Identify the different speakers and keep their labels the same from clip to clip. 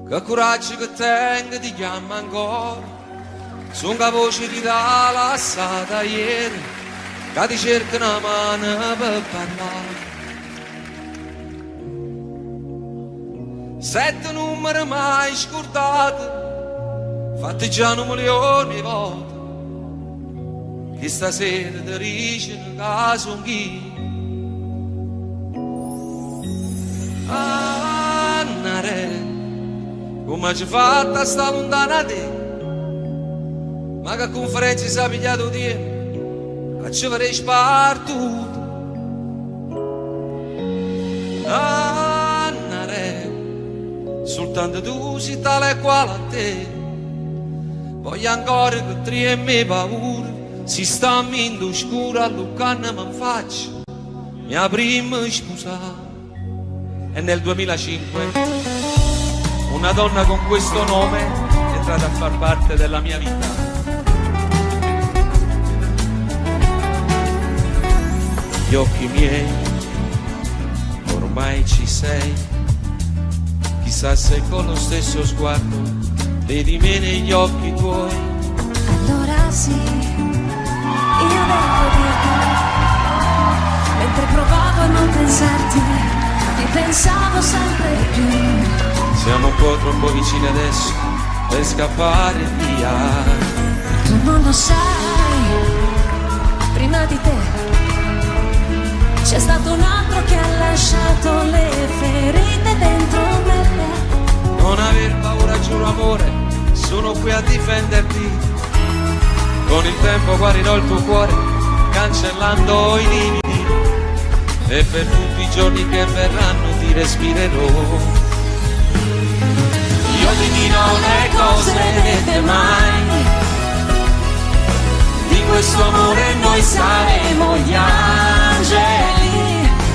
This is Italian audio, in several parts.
Speaker 1: Che coraggio che tengo ti chiamo ancora, sono la voce di da lassata ieri, che ti cerca una mano per parlare. 7 numeri mai scordati, fatti già un milione di volte, che stasera ti dicono che sono chi. Annare, come ci fatta sta lontana te, ma che conferenza si è pigliato di a ci avrei spartuto. Annare, soltanto tu sei tale e quale a te, voglio ancora che tremi paura, si sta in scura a Lucana mi faccio mia prima scusa. E nel 2005 una donna con questo nome è entrata a far parte della mia vita. Gli occhi miei, ormai ci sei, chissà se con lo stesso sguardo vedi me negli occhi tuoi.
Speaker 2: Allora sì, io devo dirti, mentre provavo a non pensarti, ti pensavo sempre più.
Speaker 1: Siamo un po' troppo vicini adesso per scappare via.
Speaker 2: Tu non lo sai, prima di te c'è stato un altro che ha lasciato le ferite dentro me.
Speaker 1: Non aver paura, giuro amore, sono qui a difenderti. Con il tempo guarirò il tuo cuore, cancellando i limiti, e per tutti i giorni che verranno ti respirerò.
Speaker 2: Io ti dirò le cose dette mai, di questo amore noi saremo gli angeli.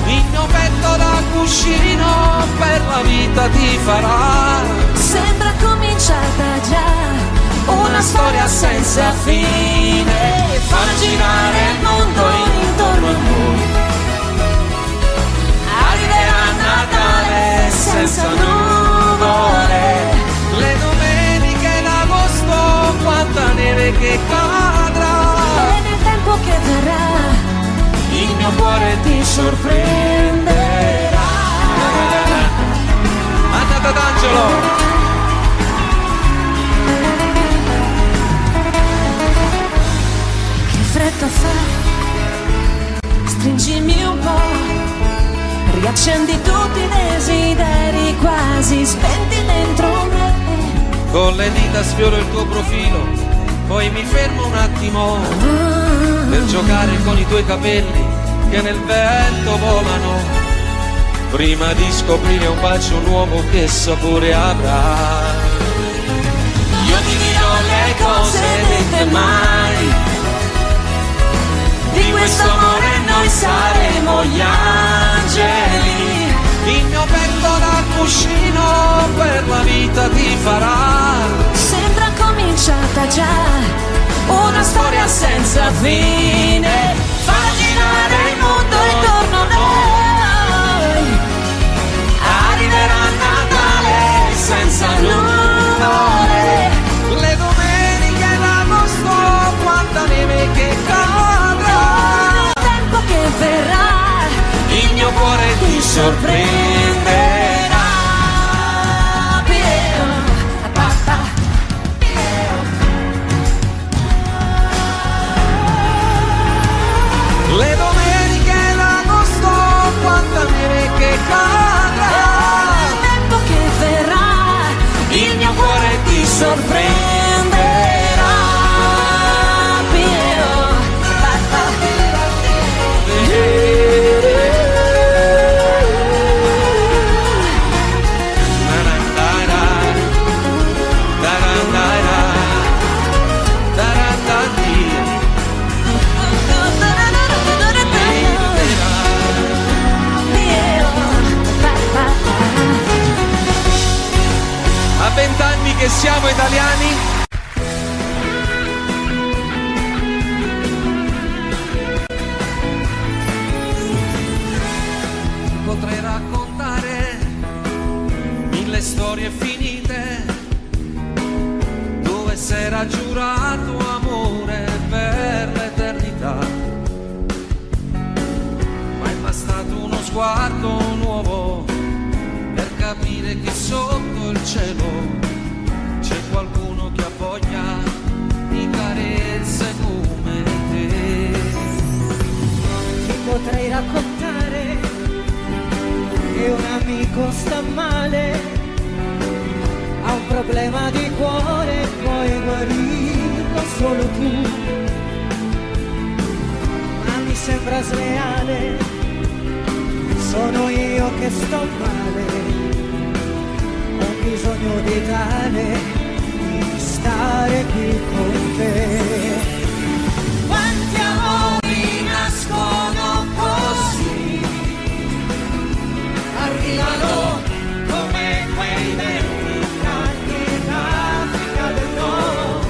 Speaker 1: Il mio petto da cuscino per la vita ti farà.
Speaker 2: Sembra cominciata già una storia senza fine, far girare il mondo intorno a noi. Arriverà Natale senza nuvole,
Speaker 1: le domeniche d'agosto, quanta neve che cadrà.
Speaker 2: e nel tempo che verrà il mio cuore ti sorprenderà.
Speaker 1: Andate d'Angelo.
Speaker 2: Che fretta fa, stringimi un po', riaccendi tutti i desideri quasi spenti dentro me.
Speaker 1: Con le dita sfioro il tuo profilo, poi mi fermo un attimo per giocare con i tuoi capelli che nel vento volano, prima di scoprire un bacio nuovo che sapore avrà.
Speaker 2: Io ti dirò le cose dette mai, di questo amore noi saremo gli angeli.
Speaker 1: Il mio petto da cuscino per la vita ti farà.
Speaker 2: Sembra cominciata già una storia senza fine, far girare il mondo intorno a noi. Arriverà Natale senza nuvole,
Speaker 1: Le domeniche d'agosto, quanta neve che cadrà.
Speaker 2: il tempo che verrà
Speaker 1: Il mio cuore ti
Speaker 2: sorprenderà.
Speaker 1: Le domeniche d'agosto, quanta neve che cadrà.
Speaker 2: Il tempo che verrà il mio cuore ti sorprenderà.
Speaker 1: A 20 anni che siamo italiani, potrei raccontare mille storie finite ha giurato amore per l'eternità, ma è bastato uno sguardo nuovo per capire che sotto il cielo c'è qualcuno che ha voglia di carezze come te.
Speaker 3: Ti potrei raccontare che un amico sta male, ha un problema di cuore, puoi guarirlo solo tu, ma mi sembra sleale, sono io che sto male, ho bisogno di tale, di stare qui con te. Quanti amori nascono così, arrivano come quei venti caldi d'Africa del Nord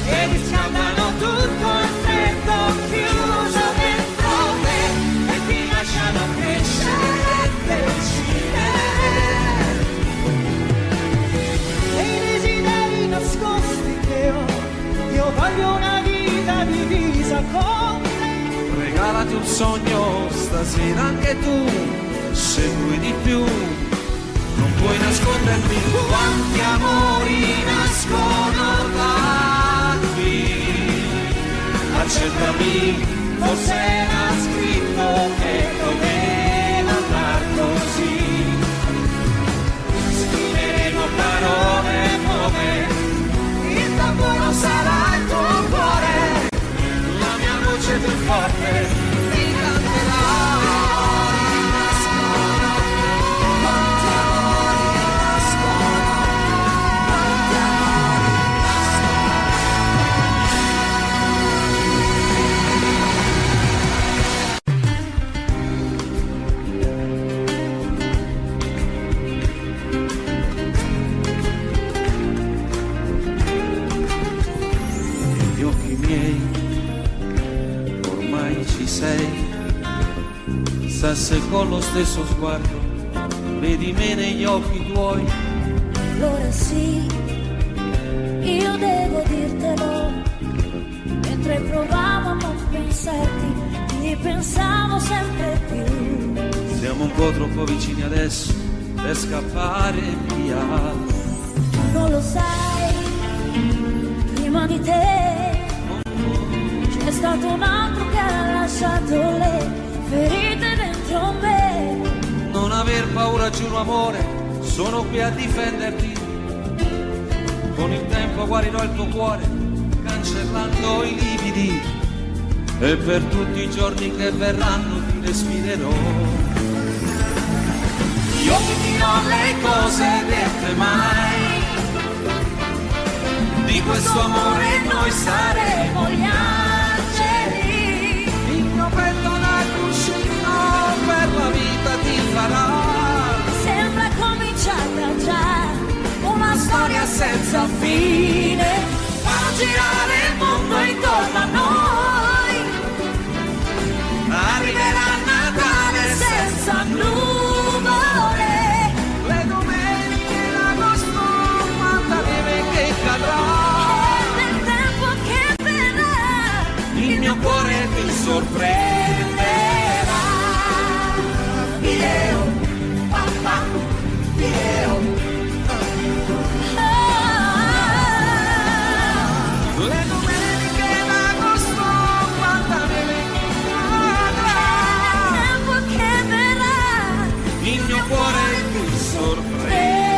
Speaker 3: e riscaldano tutto al freddo chiuso dentro me e ti lasciano crescere decidere. E i desideri nascosti che ho, io voglio una vita divisa con te.
Speaker 1: Regalati un sogno stasera anche tu, se vuoi di più non puoi nascondermi. Quanti amori nascono da qui, accettami, forse era scritto che doveva andar così. Scriveremo parole nuove, il tamburo sarà il tuo cuore, la mia voce più forte ti canterà. Negli occhi miei ormai ci sei, sa se con lo stesso sguardo vedi me negli occhi tuoi.
Speaker 2: Allora sì, io devo dirtelo, mentre provavo a non pensarti, ti pensavo sempre più.
Speaker 1: Siamo un po' troppo vicini adesso per scappare via.
Speaker 2: Tu non lo sai, prima di te c'è stato un altro che ha lasciato le ferite dentro me.
Speaker 1: Non aver paura, giuro amore, sono qui a difenderti. Con il tempo guarirò il tuo cuore, cancellando i lividi, e per tutti i giorni che verranno ti respirerò. Io ti dirò le cose dette mai, di questo amore noi saremo gli angeli. Il mio petto da cuscino per la vita ti farà.
Speaker 2: Sembra cominciata già una storia senza fine, fa girare il mondo intorno a noi. Arriverà Natale senza nuvole,
Speaker 1: Le domeniche d'agosto, quanta neve che cadrà.
Speaker 2: e nel tempo che verrà
Speaker 1: Il mio cuore ti sorprenderà.
Speaker 2: io, papà, io.
Speaker 1: Le domeniche d'agosto, quanta neve che cadrà.
Speaker 2: Tempo che verrà
Speaker 1: Il mio cuore ti sorprenderà.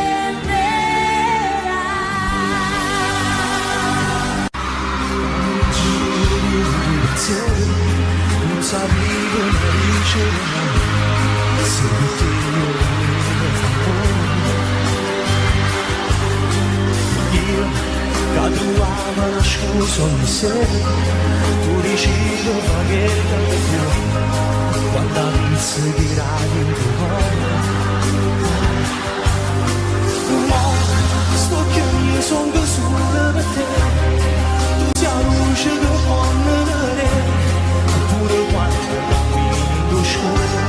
Speaker 4: Non sapevo una ricevere, se ti io caduavo nascosto in sé, tu dicevo che da più, quando mi seguirai in tuo cuore. Sto che mi sono solo per te, tu sei luce che può venire, pure quando cammino scuro.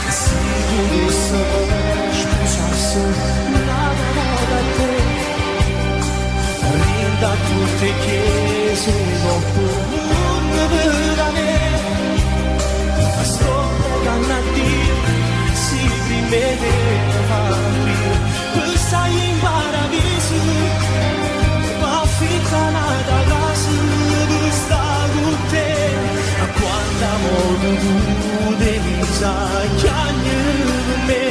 Speaker 4: Se tu dovessi sposasse, nada moda me devo fare per stai in paradiso ma fitta nata casa per sta con te quando amore tu devi sai chiagni per me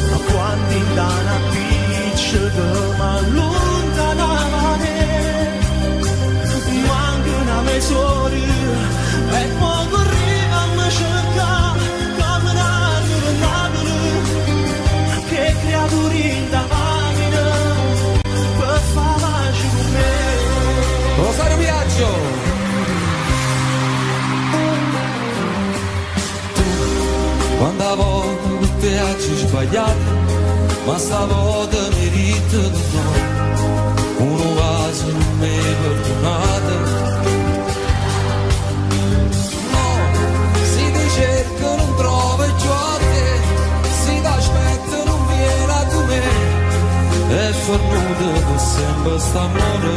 Speaker 4: ma quando in dana piccia che m'allontanava manca una mezz'ora e poi correva a me cercare che creature da macchina per far pace con me.
Speaker 1: Rosario Viaggio. Tu quando volte tutte aggi sbagliate ma stavolta merito di no uno vaso non mi perdonate no si ti cerca non trova il gioco si ti aspetta non viene a me e fornuto per sempre st'amore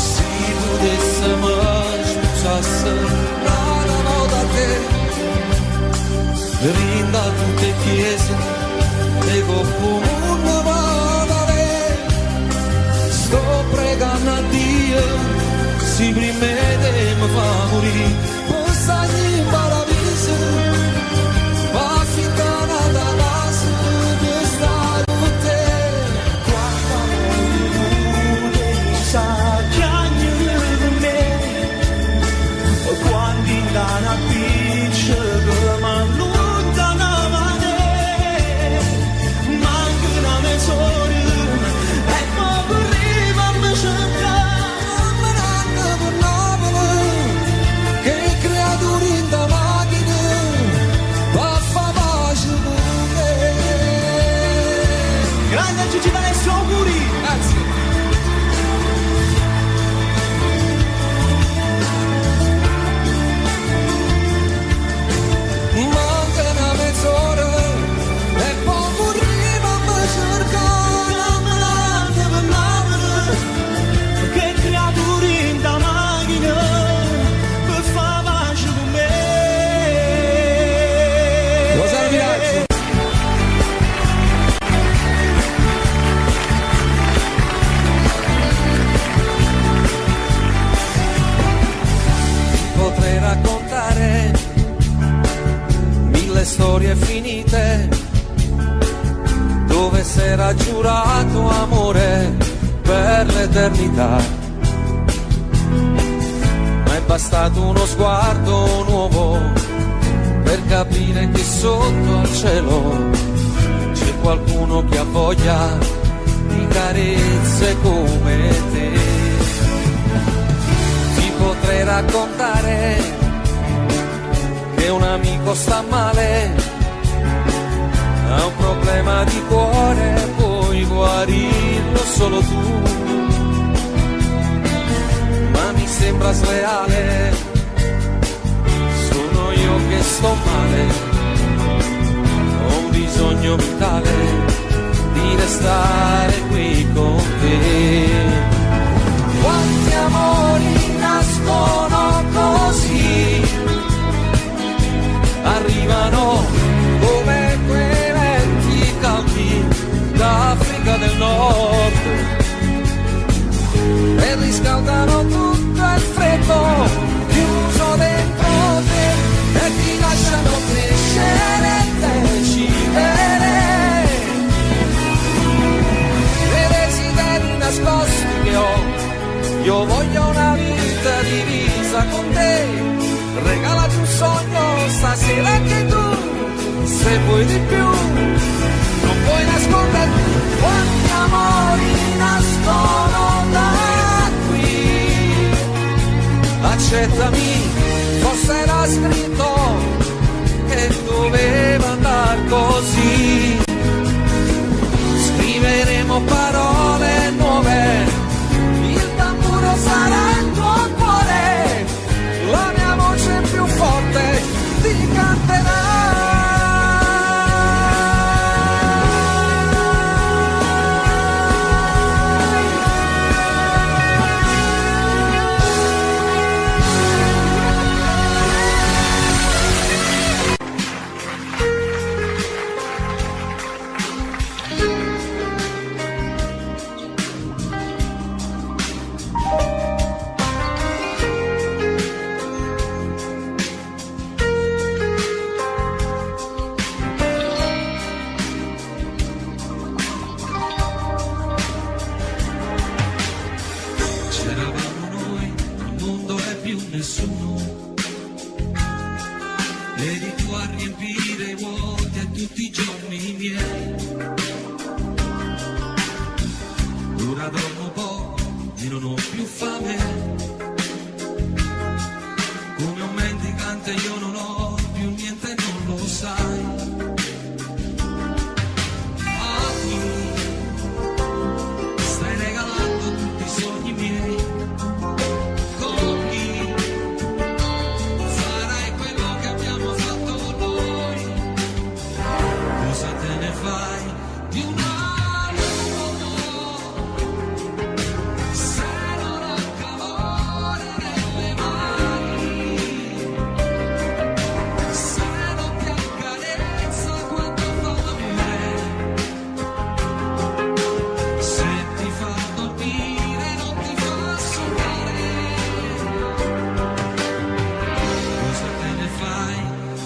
Speaker 1: si potesse mai smucciasse la volta a te rinda tutte chiese e comune vale sto pregando a Dio si prima te mi fa morire poi stai in paradiso va fittana da casa per stare con te
Speaker 4: quando tu sa chiagni per me quando in dana piccia che m'allontanava manca una mezz'ora e poi correva a me cercare
Speaker 1: per Napoli che creature in da macchina va a fa pace con me
Speaker 4: grande Gigi D'Alessio auguri
Speaker 1: grazie manca una mezz'ora e poi correva a me cercare
Speaker 4: per Napoli che creature in da macchina per far pace con me
Speaker 1: Rosario Viaggio. Potrei raccontare mille storie finite dove s'era giurato amore per l'eternità ma è bastato uno sguardo nuovo per capire che sotto al cielo c'è qualcuno che ha voglia di carezze come te ti potrei raccontare che un amico sta male, ha un problema di cuore, puoi guarirlo solo tu. Ma mi sembra sleale, sono io che sto male, ho un bisogno vitale di restare qui con te. Quanti amori nascono così, arrivano come quei venti caldi d'Africa del Nord e riscaldano tutto il freddo chiuso dentro te e ti lasciano crescere e decidere dei desideri nascosti che ho. Io voglio una vita divisa con te, regalati un sogno stasera anche tu, se vuoi di più, non puoi nasconderti. Quanti amori nascono da qui, accettami, forse era scritto che doveva andare così. Scriveremo parole nuove, il tamburo sarà il tuo cuore, la mia voce più forte ti canterà. nessuno, vedi tu a riempire i vuoti a tutti i giorni miei. Ora dormo poco e non ho più fame, come un mendicante io non ho più niente, non lo sai. Stai regalando tutti i sogni miei, con chi farai quello che abbiamo fatto noi, cosa te ne fai di un altro uomo, se non ho calore nelle mani, se non ti accarezza quando fa me, se ti fa dormire non ti fa sognare, cosa te ne fai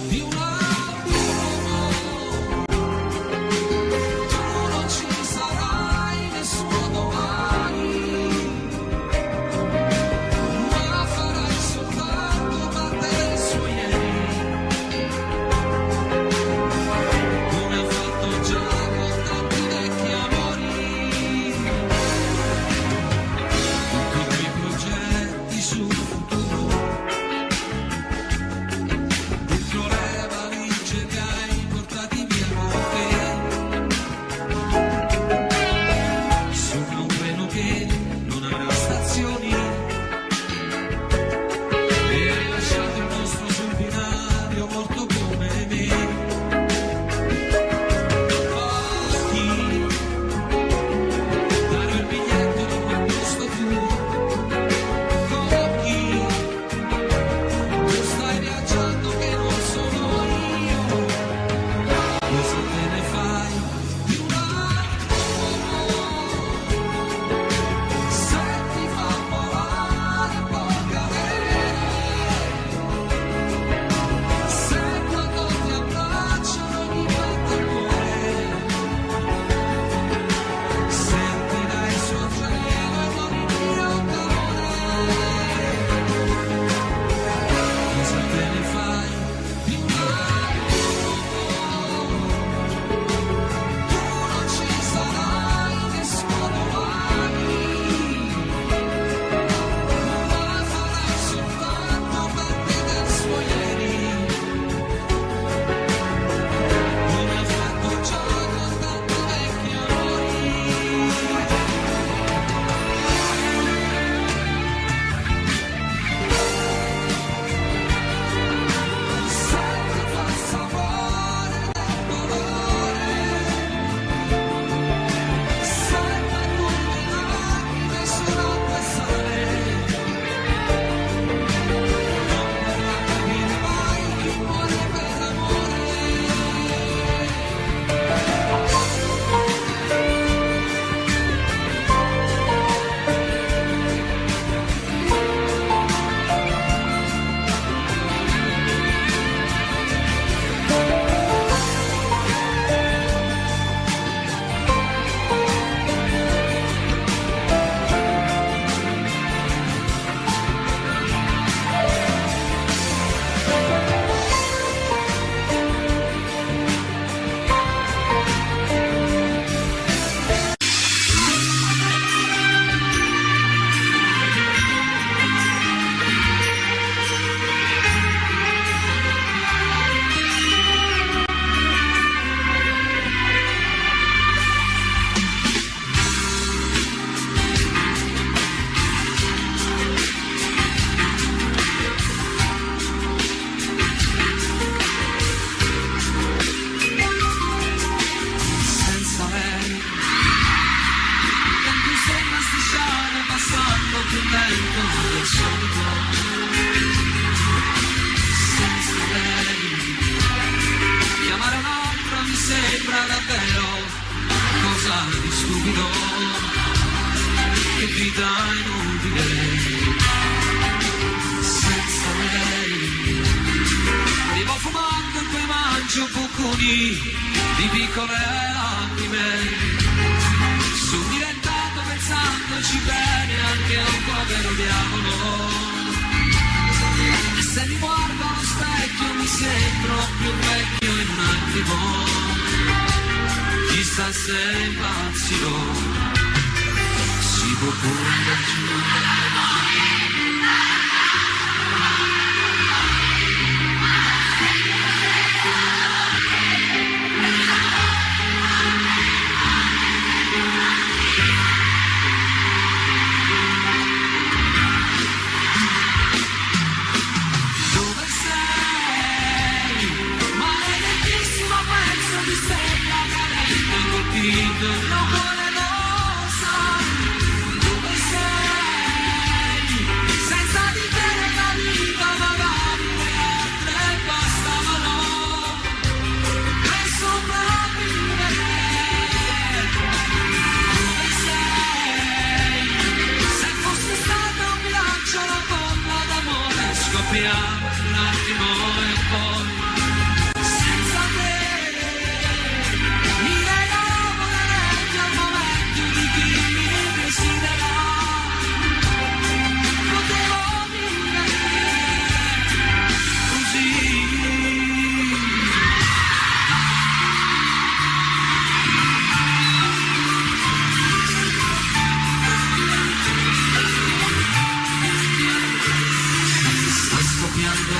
Speaker 1: di un altro uomo? Tu non ci sarai nessuno domani, ma farai soltanto parte del suo ieri, come ha fatto già con tanti vecchi amori. Tutti i tuoi progetti sul futuro, dentro le valigie che hai portati via con te, sopra un treno che non avrà stazioni, e hai lasciato il nostro sul binario morto come me. Occhi, darò il biglietto dopo il posto tuo, con chi tu stai viaggiando che non sono io, cosa te ne fai di un altro uomo, se ti fa volare può cadere, se quando ti abbracciano mi batte il cuore, sentirai il suo gelo e non il mio calore, cosa te ne fai di un altro uomo? Tu non ci sarai nessuno domani, ma farai soltanto parte del suo ieri, come ha fatto già con tanti vecchi amori. Se ti fa sapore del dolore, se per tutte lacrime sull'acqua e sale, non vorrà capire mai chi muore per amore. Senza lei il tempo sembra strisciare passando più lento del solito, senza lei chiamare un'altra mi sembra davvero cosa di stupido, che vita inutile, senza lei arrivo fumando e poi mangio bocconi di piccole lacrime, sono diventato pensandoci bene anche un povero diavolo, sei proprio vecchio in un attimo, chissà se impazzirò, si può pure immaginare. Un attimo e poi senza te mi regalavo la legge al momento di chi mi desidera. Potevo vivere così. Sta scoppiando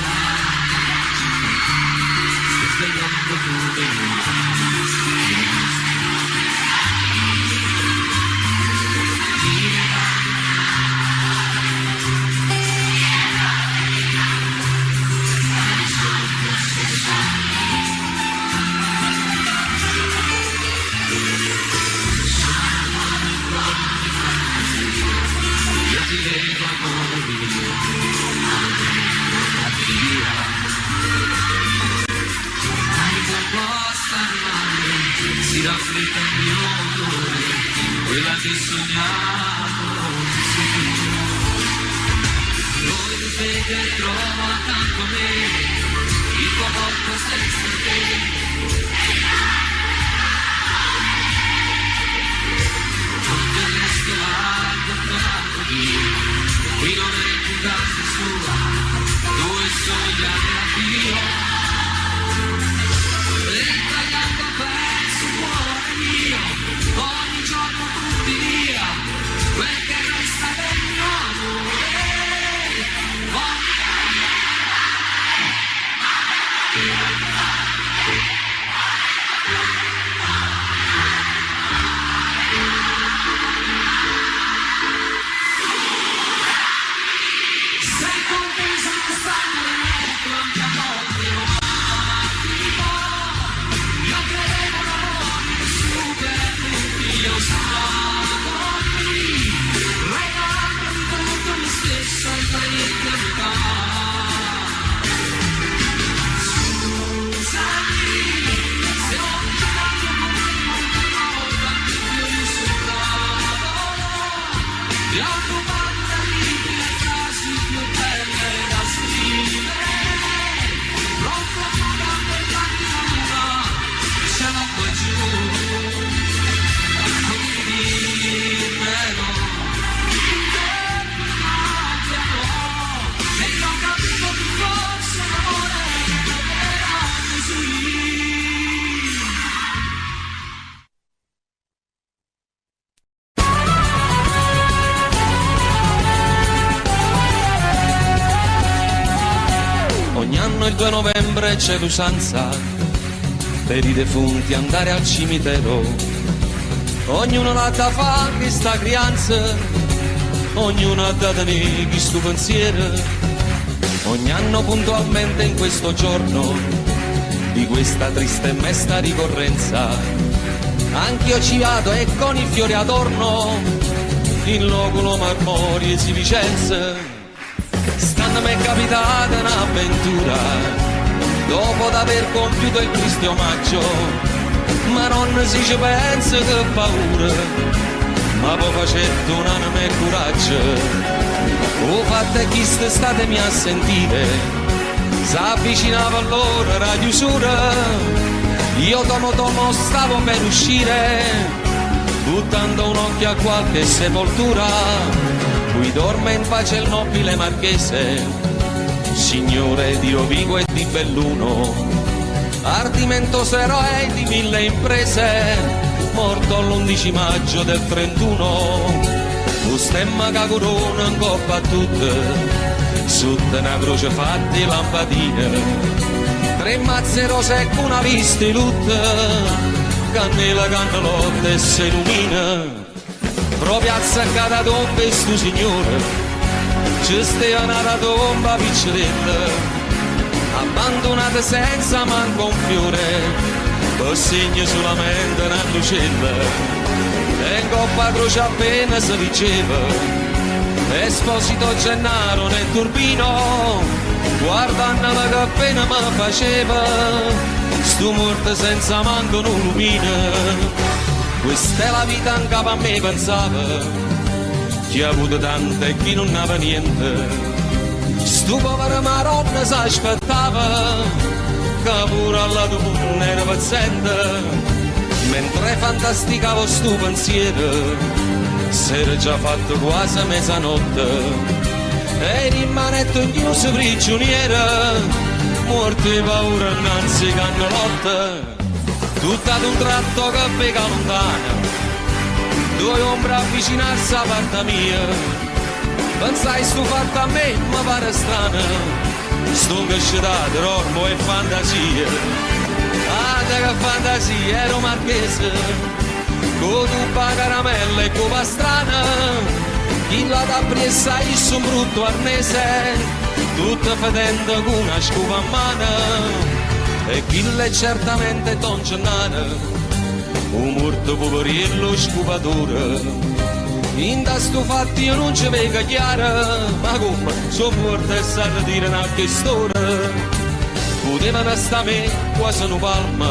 Speaker 1: si raffletta il mio odore, quella che sognavo voi vede e trovo accanto a me il tuo corpo senza te. Non ti resto l'altro qui non è più casa sua, dove sono gli anni addio. Ogni giorno tutti via, quel che resta del mio amore. Sei contesa che stanno quante volte ho attimo, io credevo l'amore super tutti, io sono qui, regalandomi tutto me stesso in eternità. Scusami se ho girato come una volta che io sono ti ho rubato da libri e frasi più belle da scrivere, pronto a fare la chiamata, ce l'ho qua giù, condividermelo, e non capivo più forse l'amore era così. Ogni anno il 2 novembre c'è l'usanza per i defunti andare al cimitero. Ognuno la da fa che sta crianza, ognuno ha da tenere chi sto pensiero. Ogni anno puntualmente in questo giorno di questa triste e mesta ricorrenza, anch'io ci vado e con i fiori adorno in loculo marmorie si Vicenza. Stanno mi è capitata un'avventura dopo d'aver compiuto il triste omaggio, ma non si ci pensa che paura, ma poi facendo un'anima e coraggio. O fatte chi state mi a sentire, s'avvicinava allora la chiusura, io tomo stavo per uscire, buttando un occhio a qualche sepoltura, qui dorme in pace il nobile marchese, Signore Dio vivo e di Belluno, ardimentoso eroe di mille imprese, morto l'11 maggio del 31, lo stemma che corona in coppa a tutte, sotto una croce fatti lampadine, 3 mazze rose con una vista di lutte, cannella, cannellotte e si illumina, proprio azzaccata tomba e stu signore, ci stava una tomba piccerella, abbandonata senza manco un fiore, per segno solamente una lucella, e in coppa a croce appena si diceva, Esposito Gennaro nel turbino, guardandola che appena mi faceva, sto morto senza manco un lumina, questa è la vita in capo a me pensava, chi ha avuto tante e chi non aveva niente. Sto povero maronna si aspettava che pure alla tua era paziente, mentre fantasticavo sto pensiero s'era già fatto quasi mezzanotte e rimanetto chiuso prigioniera, morto di paura innanzi cannolotte, tutto ad un tratto che pega lontana, 2 ombre avvicinarsi a parte mia. Pensai sto fatto a me, ma pare strano, sto crescitato, ormo e fantasia. Ah, che fantasia, ero marchese, con tuppa caramella e con pastrana, chi la da pressa io un brutto arnese, tutta fedendo con una scupa a mano, e chi l'è certamente Don Gennaro, un morto poveriello scupatore. In da sto fatti io non ci vedo chiaro, ma come sono morto e sa dire una storia, potevano sta me quasi una palma,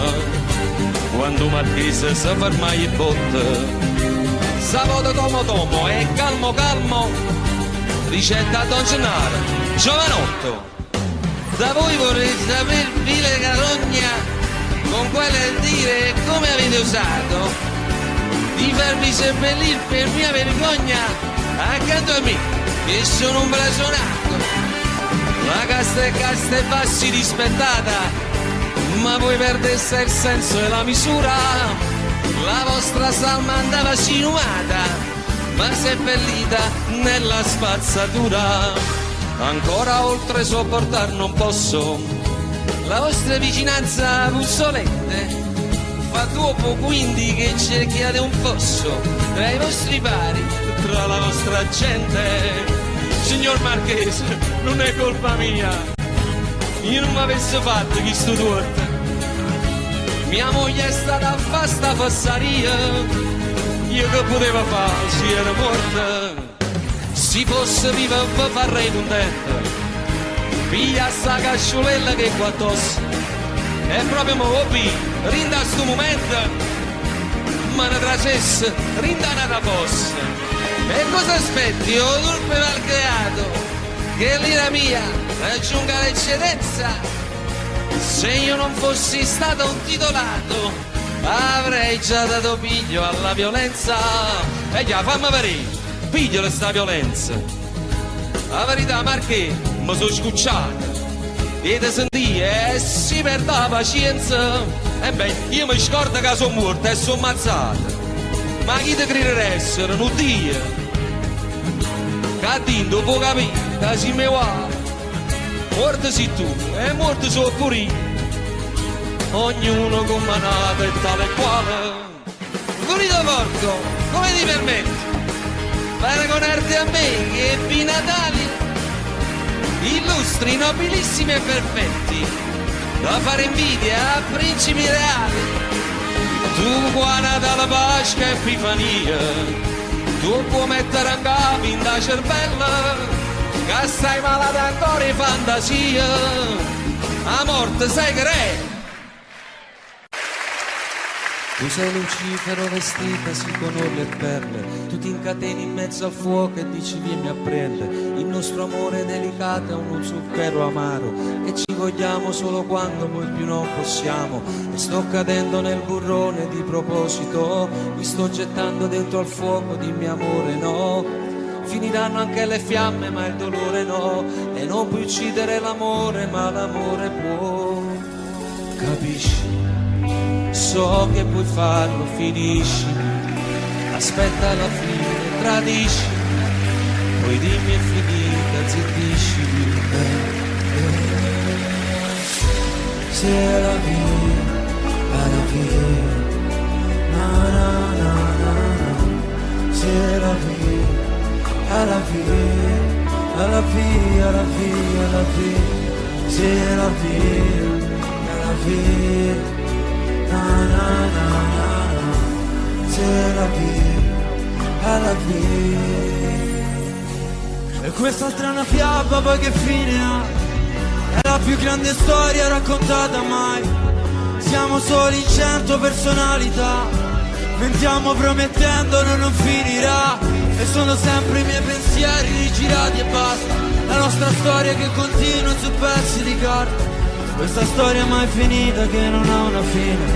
Speaker 1: quando Marchese si ferma e botta, sabato tomo e calmo calmo, ricetta Don Gennaro, giovanotto, da voi vorrei sapere vile carogna, con quelle dire come avete usato, di farmi seppellire per mia vergogna accanto a me che sono un blasonato, la casta e bassi rispettata, ma voi perdeste il senso e la misura, la vostra salma andava sinumata ma seppellita nella spazzatura, ancora oltre sopportar non posso la vostra vicinanza puzzolente, fa dopo quindi che cerchiate un fosso tra i vostri pari, tra la vostra gente. Signor Marchese, non è colpa mia, io non mi avessi fatto questo torto, mia moglie è stata a fare sta fassaria, io che poteva fare se era morta, se fosse viva farei contenta, piglia sta casciolella che qua addosso, e proprio mo rinda a sto momento, ma ne tracesse, rinda una fossa. E cosa aspetti, o turpe malcreato, che l'ira mia raggiunga l'eccedenza? Se io non fossi stato un titolato, avrei già dato piglio alla violenza. E già, fammi vedere, piglio sta violenza. La verità, Marché, mi sono scucciato. E te sentì e si perde la pazienza, e beh, io mi scordo che sono morto e sono ammazzato, ma chi te crederessero, non Dio, che dito può capire, che si mi va, morto sei tu e morto sono pure io, ognuno con manata e tale e quale, Gurito Porco, come ti permetti, paragonarti a me che ebbi Natali, illustri, nobilissimi e perfetti, da fare invidia a principi reali, tu guarda dalla Pasqua e Epifania, tu puoi mettere a capo in da cervella, che stai malato ancora in fantasia, a morte sei che re. Tu sei Lucifero vestita sì con orle e perle, tu ti incateni in mezzo al fuoco e dici vieni a prendere, il nostro amore delicato è uno zucchero amaro, e ci vogliamo solo quando poi più non possiamo, e sto cadendo nel burrone di proposito, mi sto gettando dentro al fuoco di mio amore, no, finiranno anche le fiamme ma il dolore no, e non puoi uccidere l'amore ma l'amore può. Capisci? So che puoi farlo, finisci, aspetta la fine, tradisci, poi dimmi è finita, zittisci.
Speaker 4: C'est la vie, à la vie, na na na na na. C'est la vie, à la vie, à la vie, à la vie, à la vie. C'est la vie, à la vie, na na na na na. C'est la vie, à la vie. E quest'altra è una fiaba, poi che fine ha? È la più grande storia raccontata mai. Siamo soli in 100 personalità. Mentiamo promettendo non finirà. E sono sempre i miei pensieri rigirati e basta. La nostra storia che continua su pezzi di carta. Questa storia mai finita che non ha una fine,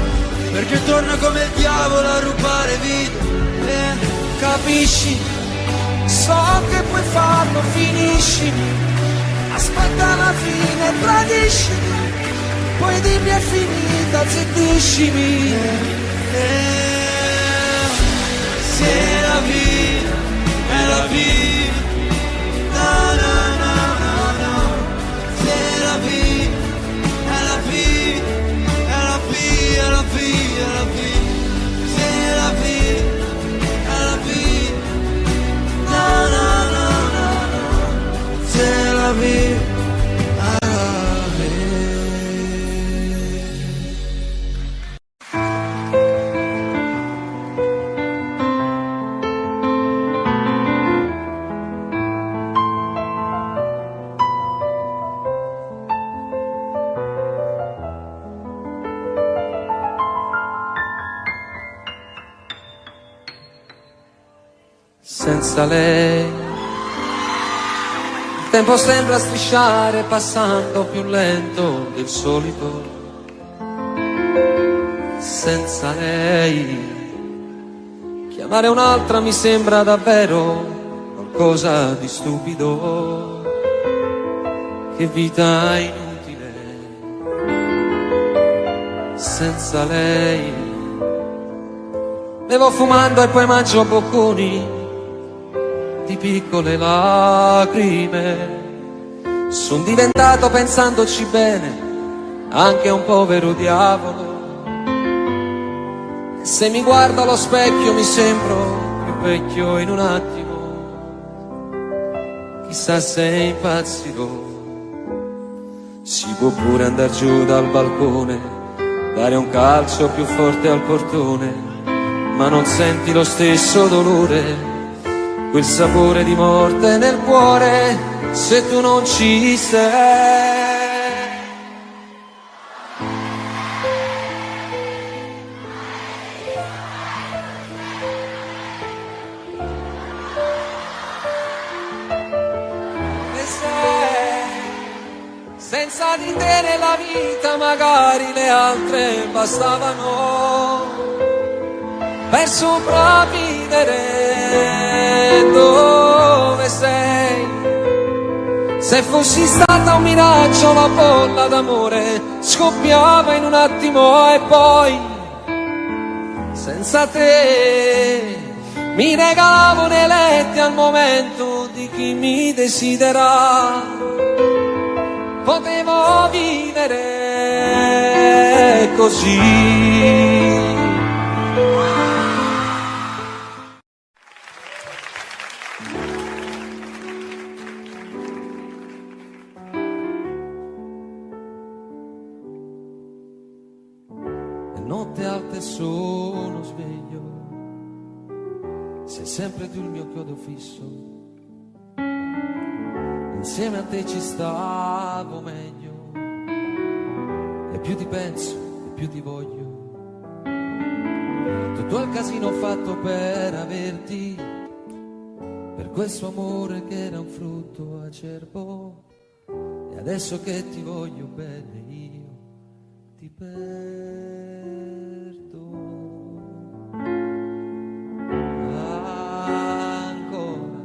Speaker 4: perché torna come il diavolo a rubare vite.
Speaker 1: Capisci? So che puoi farlo, finisci, aspetta la fine, tradisci, poi dimmi è finita, zittiscimi.
Speaker 4: C'est la vie, è la vie, na na na na na. C'est la vie, è la vie, è la vie, è la vie, è la vie. C'est la vie, è la vie, na na na na na. C'est la vie, è la vie.
Speaker 1: Senza lei il tempo sembra strisciare passando più lento del solito. Senza lei chiamare un'altra mi sembra davvero qualcosa di stupido. Che vita inutile senza lei. Bevo fumando e poi mangio bocconi di piccole lacrime. Son diventato, pensandoci bene, anche un povero diavolo. E se mi guardo allo specchio mi sembro più vecchio in un attimo. Chissà se impazzirò. Si può pure andar giù dal balcone, dare un calcio più forte al portone, ma non senti lo stesso dolore, quel sapore di morte nel cuore, se tu non ci sei. E sei, senza di te nella vita magari le altre bastavano per sopravvivere. Dove sei? Se fossi stata un miraggio la bolla d'amore scoppiava in un attimo e poi senza te mi regalavo nei letti al momento di chi mi desidera. Potevo vivere così. Notte alta e sono sveglio, sei sempre tu il mio chiodo fisso. Insieme a te ci stavo meglio, e più ti penso e più ti voglio. Tutto il casino fatto per averti, per questo amore che era un frutto acerbo. E adesso che ti voglio bene io ti perdo. Ancora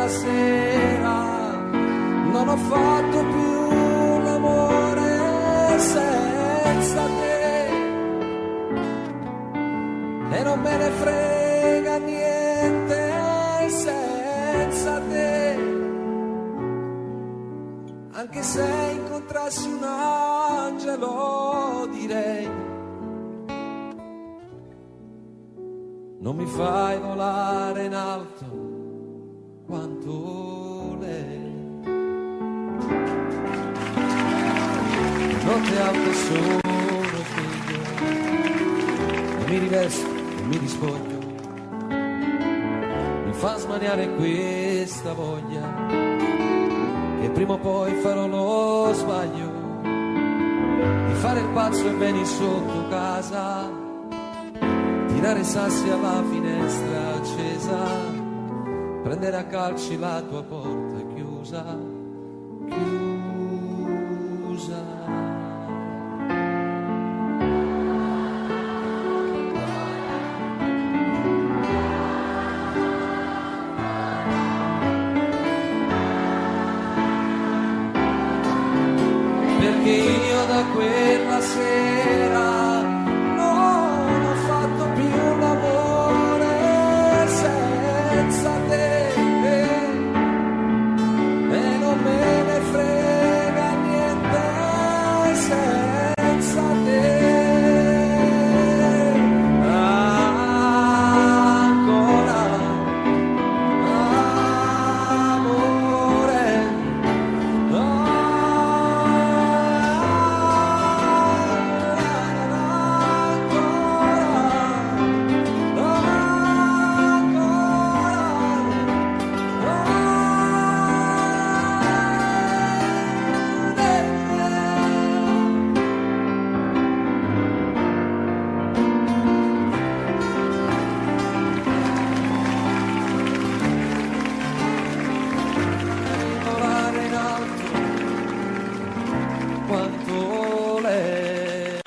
Speaker 4: quella sera non ho fatto più l'amore senza te e non me ne frega niente senza te, anche se incontrassi un angelo direi non mi fai volare in alto quanto lei. Notte alta sono figlio e mi rivesto e mi rispoglio, mi fa smaniare questa voglia che prima o poi farò lo sbaglio di fare il pazzo e venire sotto casa, tirare sassi alla finestra accesa, prendere a calci la tua porta chiusa, chiusa. Perché io da quella sera non ho fatto più l'amore senza te e non me ne frega niente senza te. Ancora amore, volare in alto quanto lei.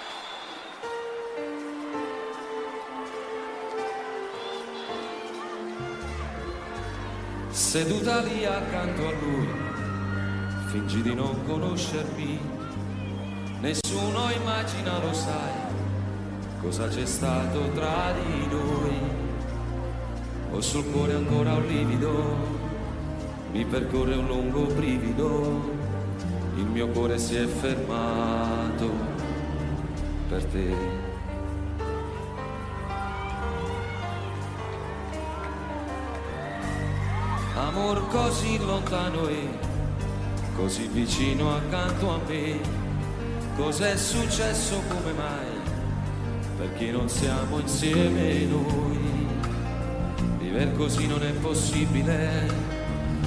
Speaker 4: Seduta lì accanto a lui, fingi di non conoscermi, nessuno immagina, lo sai, cosa c'è stato tra di noi. Ho sul cuore ancora un livido, mi percorre un lungo brivido, il mio cuore si è fermato per te. Amor così lontano e così vicino accanto a me, cos'è successo, come mai, perché non siamo insieme noi? Viver così non è possibile,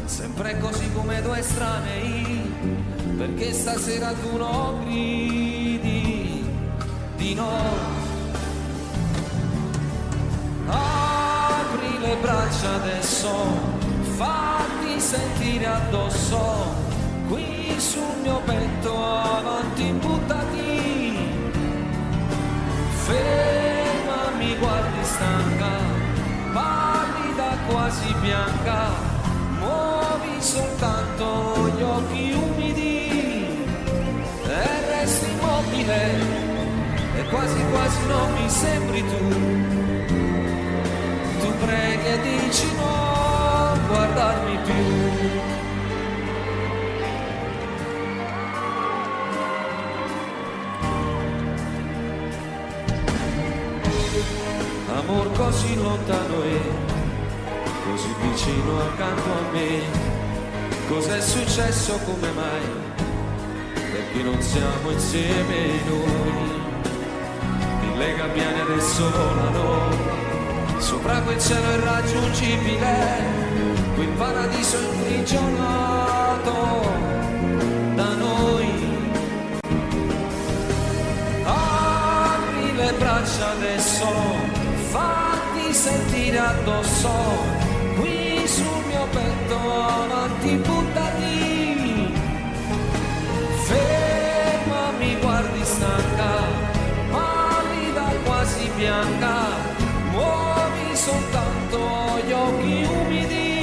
Speaker 4: sempre così come due estranei, perché stasera tu non gridi di no. Apri le braccia adesso, fatti sentire addosso, qui sul mio petto avanti buttati, ferma, mi guardi stanca, pallida quasi bianca, muovi soltanto gli occhi umidi e resti immobile e quasi quasi non mi sembri tu preghi e dici no, guardarmi più. Amor così lontano e così vicino accanto a me, cos'è successo, come mai, perché non siamo insieme noi? Mille gabbiani adesso volano sopra quel cielo irraggiungibile, quel paradiso imprigionato da noi. Apri le braccia adesso, fatti sentire addosso, qui sul mio petto avanti buttati, ferma, mi guardi stanca, pallida quasi bianca, muovi soltanto gli occhi umidi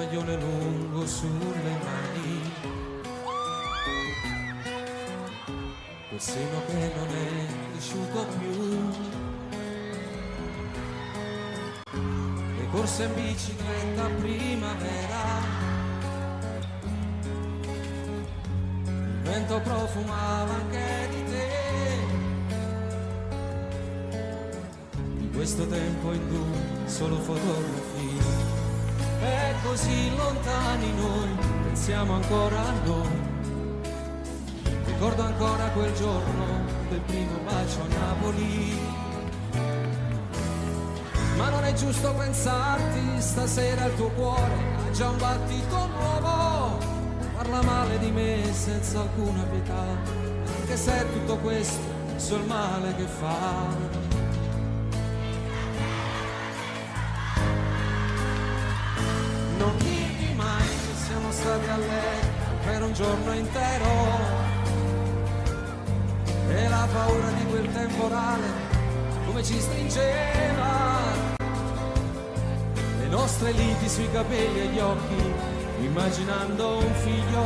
Speaker 1: maglione lungo sulle mani, quel seno che non è cresciuto più, le corse in bicicletta a primavera, il vento profumava anche di te, in questo tempo in cui solo fotografie. E così lontani noi, pensiamo ancora a noi. Ricordo ancora quel giorno del primo bacio a Napoli. Ma non è giusto pensarti, stasera il tuo cuore ha già un battito nuovo. Parla male di me senza alcuna pietà, anche se è tutto questo so il male che fa. Non dirmi mai che siamo stati a letto per un giorno intero e la paura di quel temporale come ci stringeva, le nostre liti sui capelli e gli occhi, immaginando un figlio.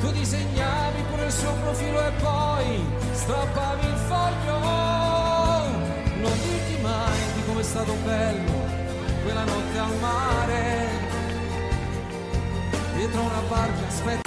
Speaker 1: Tu disegnavi pure il suo profilo e poi strappavi il foglio. Non dirti mai di com'è stato bello quella notte al mare, dietro una barca aspetta.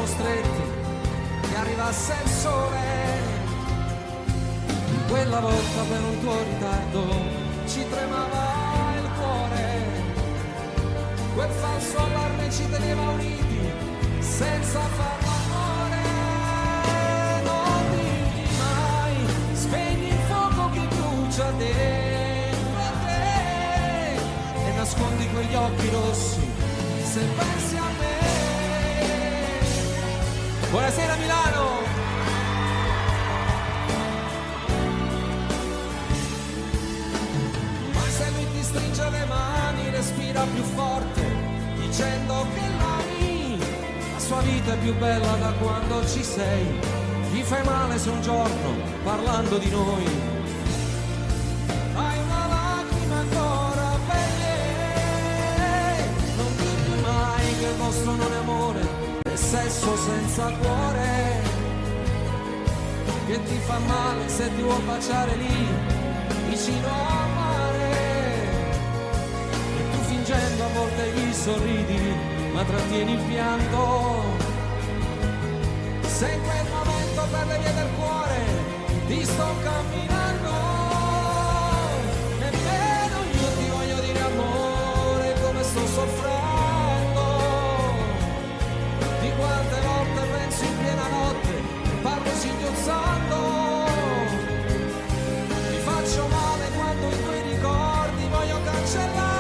Speaker 1: stretti, che arrivasse il sole. Quella volta per un tuo ritardo ci tremava il cuore, quel falso allarme ci teneva uniti senza far l'amore. Non digli mai, spegni il fuoco che brucia dentro a te e nascondi quegli occhi rossi se pensi a me. Buonasera Milano! Stringe le mani, respira più forte, dicendo che l'ami. La sua vita è più bella da quando ci sei. Gli fai male se un giorno, parlando di noi, hai una lacrima ancora per lei. Non digli mai che il vostro non è amore, è sesso senza cuore, che ti fa male se ti vuol baciare lì, vicino a mare. Fingendo a volte gli sorridi, ma trattieni il pianto. Se in quel momento per le vie del cuore ti sto camminando, nemmeno io ti voglio dire amore come sto soffrendo. Di quante volte penso in piena notte, parlo singhiozzando. Mi faccio male quando i tuoi ricordi voglio cancellare.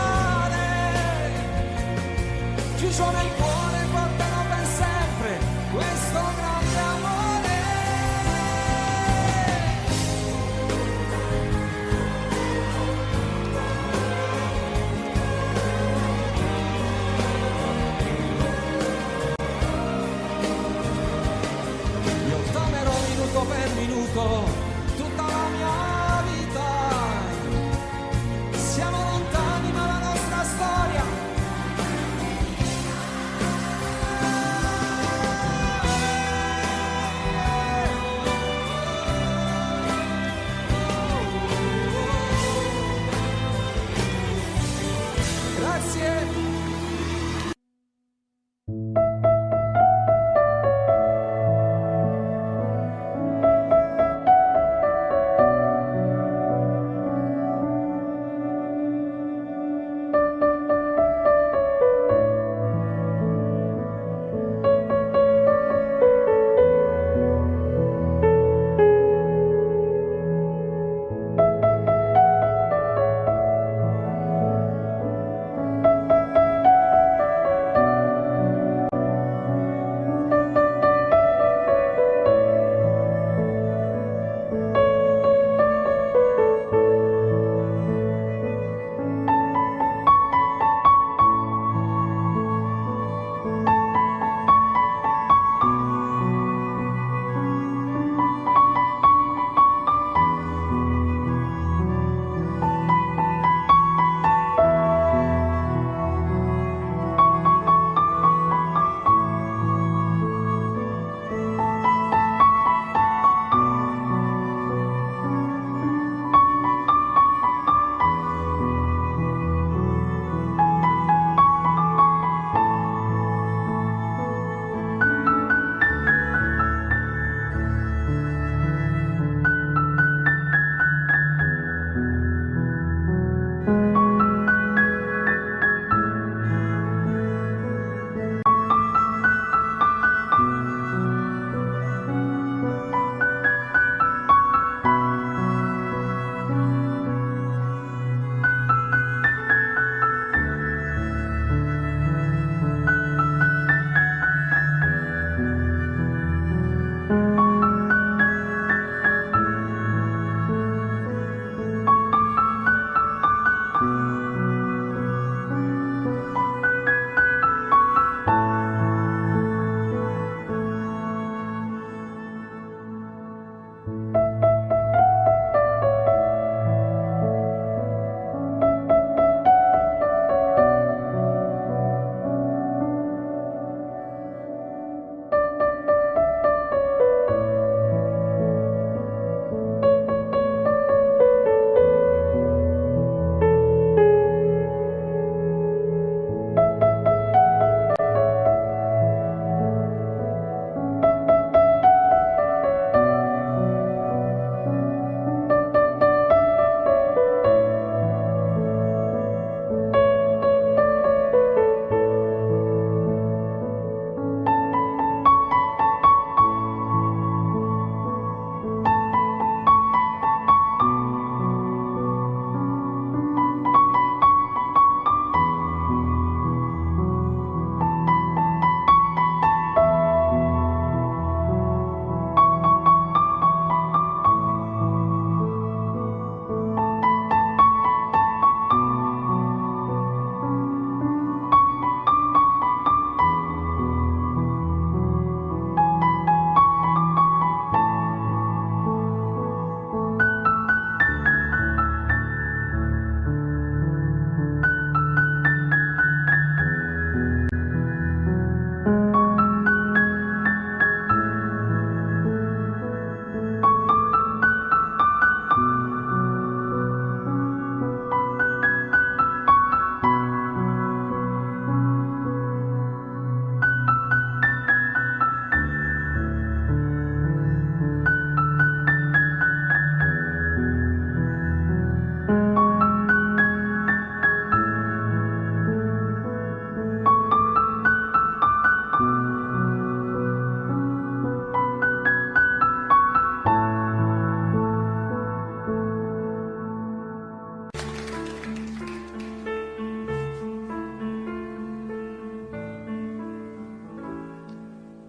Speaker 1: Chiuso nel cuore porterò per sempre questo grande amore. Io t'amerò minuto per minuto tutta la mia vita. Siamo lontani ma la nostra storia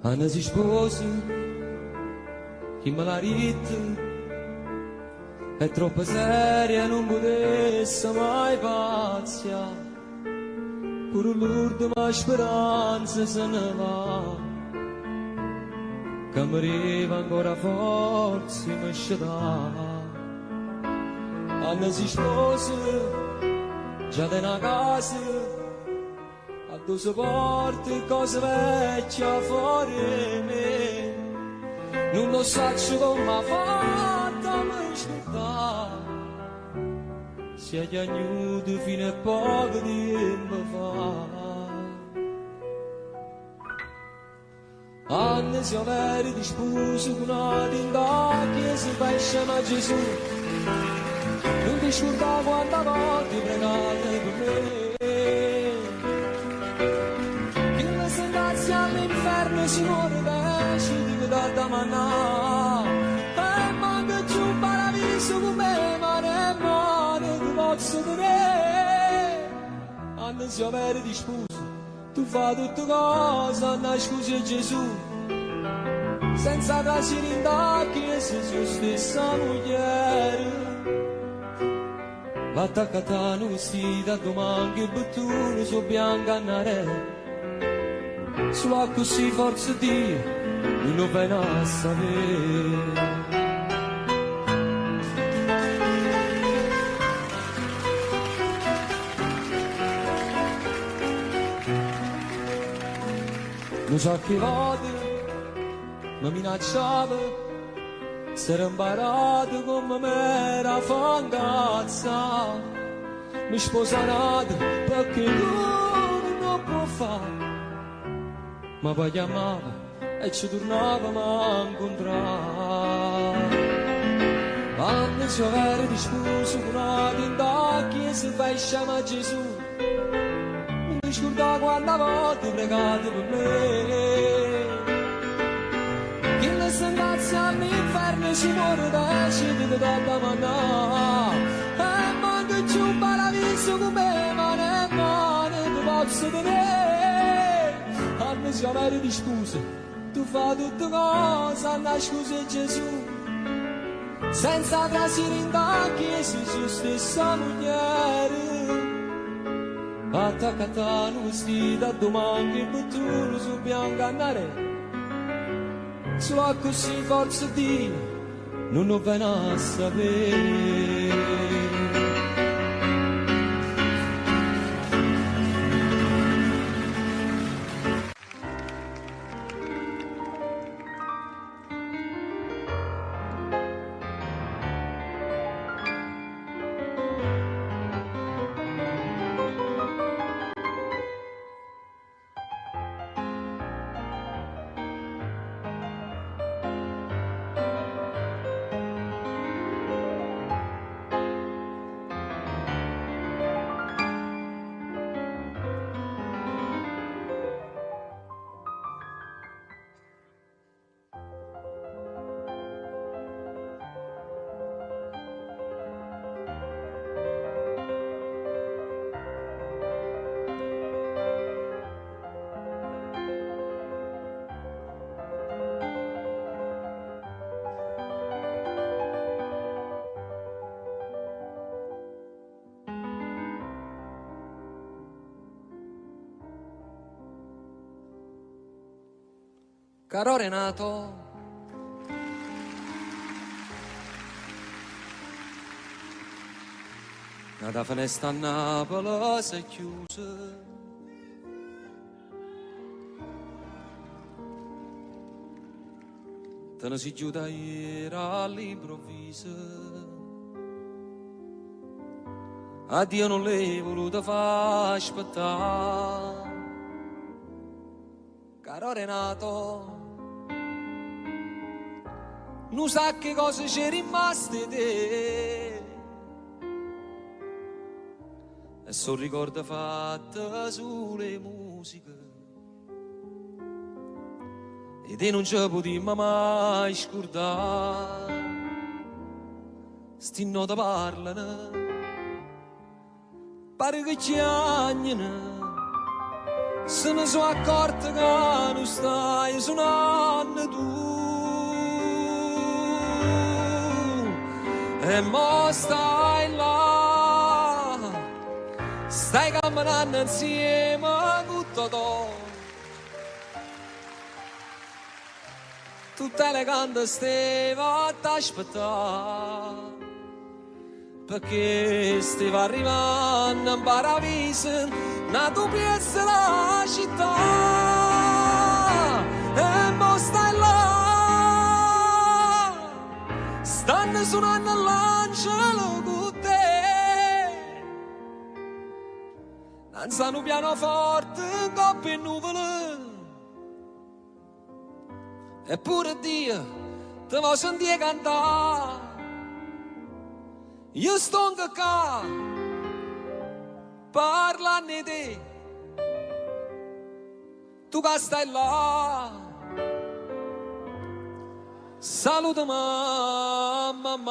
Speaker 1: Anna si sposa, chi me l'ha detto, è troppo seria, non potesse mai paziare. Pure l'ultima speranza se ne va, che mi arriva ancora forza mi sceda. Anna si sposa, già da una casa, a due porte cose vecchie fuori me. Non lo so come ha fatto a mi scordare, si è piaciuto fino a poco tempo fa. Anni si avere di sposo con una tinta che si fa insieme a Gesù. Non ti scorda quante volte pregate per me, che la sentenza all'inferno si muore pesce di da manà. E manca giù un paradiso con me, ma ne male ti posso dire. Anni si avere di sposo, tu fai tutte cose, Anna scusi Gesù, senza piacere in tacchi se sua stessa moglie. Va attaccata un vestito, domani che bottone su bianca a nare. Solo così forza Dio, non lo viene a sapere. Non so che volte mi minacciava, si era imparato come me era fangazza. Mi sposato perché lui non può fare, ma poi chiamava e ci tornavamo a incontrare. Quando si aveva di sposo con una tinta che si fa insieme a Gesù, non ti scordavo quante volte pregate per me, che la sentenza all'inferno si muore da scendere da manà. E manca giù un paradiso con me, ma ne male ti posso dire. Anni si avere di scuse, tu fai tutte cose, Anna scusa Gesù, senza trasire in tacchi se sua stessa moglie. Attaccata un vestito, domani che bottone su bianca andare. Solo così forza Dio, non lo viene a sapere. Caro Renato, la finestra a Napoli si è chiusa, te ne si chiude ieri all'improvviso. A Dio non l'hai voluto far aspettare. Caro Renato, non sa che cosa c'è rimasto te, e sono ricordi fatti sulle musiche, e te non ci potremmo mai scordare. Sti note parlano, pare che chiagnano, se ne sono accorto che non stai suonando tu. E mo stai là, stai camminando insieme con Totò. Tutte le canne steva ad aspettare, perché stava arrivando in paradiso una tua piazza la città. E mo stai là, stanno suonando l'angelo con te, danzano pianoforte in coppie e nuvole. Eppure Dio te vuoi sentire cantare. Io sto qua parlando di te, tu che stai là. Saluta mamma.